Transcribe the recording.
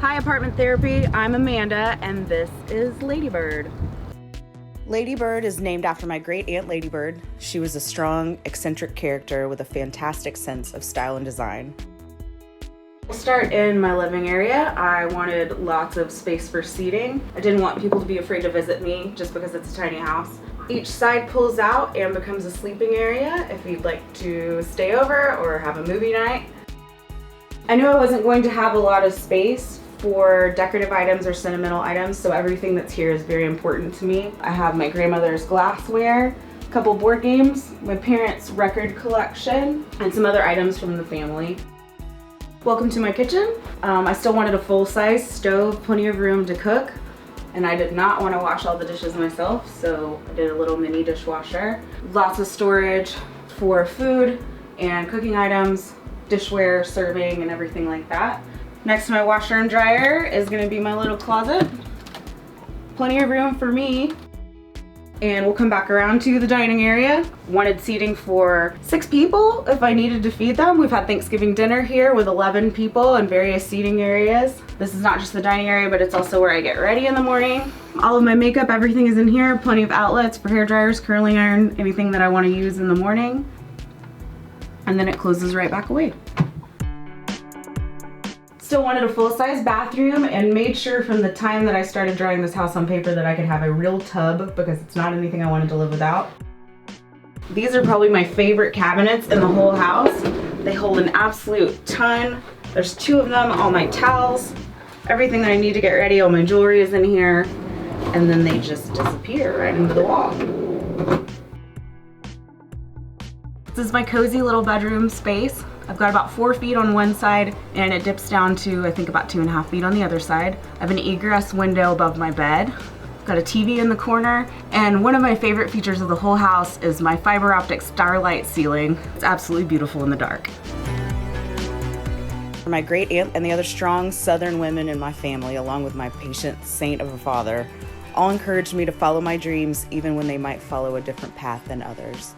Hi Apartment Therapy, I'm Amanda and this is Ladybird. Ladybird is named after my great aunt Ladybird. She was a strong, eccentric character with a fantastic sense of style and design. We'll start in my living area. I wanted lots of space for seating. I didn't want people to be afraid to visit me just because it's a tiny house. Each side pulls out and becomes a sleeping area if you'd like to stay over or have a movie night. I knew I wasn't going to have a lot of space for decorative items or sentimental items, so everything that's here is very important to me. I have my grandmother's glassware, a couple board games, my parents' record collection, and some other items from the family. Welcome to my kitchen. I still wanted a full-size stove, plenty of room to cook, and I did not want to wash all the dishes myself, so I did a little mini dishwasher. Lots of storage for food and cooking items, dishware, serving, and everything like that. Next to my washer and dryer is going to be my little closet. Plenty of room for me. And we'll come back around to the dining area. Wanted seating for 6 people if I needed to feed them. We've had Thanksgiving dinner here with 11 people in various seating areas. This is not just the dining area, but it's also where I get ready in the morning. All of my makeup, everything is in here. Plenty of outlets for hair dryers, curling iron, anything that I want to use in the morning. And then it closes right back away. Still wanted a full-size bathroom and made sure from the time that I started drawing this house on paper that I could have a real tub because it's not anything I wanted to live without. These are probably my favorite cabinets in the whole house. They hold an absolute ton. There's 2 of them, all my towels, everything that I need to get ready, all my jewelry is in here, and then they just disappear right into the wall. This is my cozy little bedroom space. I've got about 4 feet on one side and it dips down to I think about 2.5 feet on the other side. I have an egress window above my bed. I've got a TV in the corner, and one of my favorite features of the whole house is my fiber optic starlight ceiling. It's absolutely beautiful in the dark. My great aunt and the other strong Southern women in my family, along with my patient saint of a father, all encouraged me to follow my dreams even when they might follow a different path than others.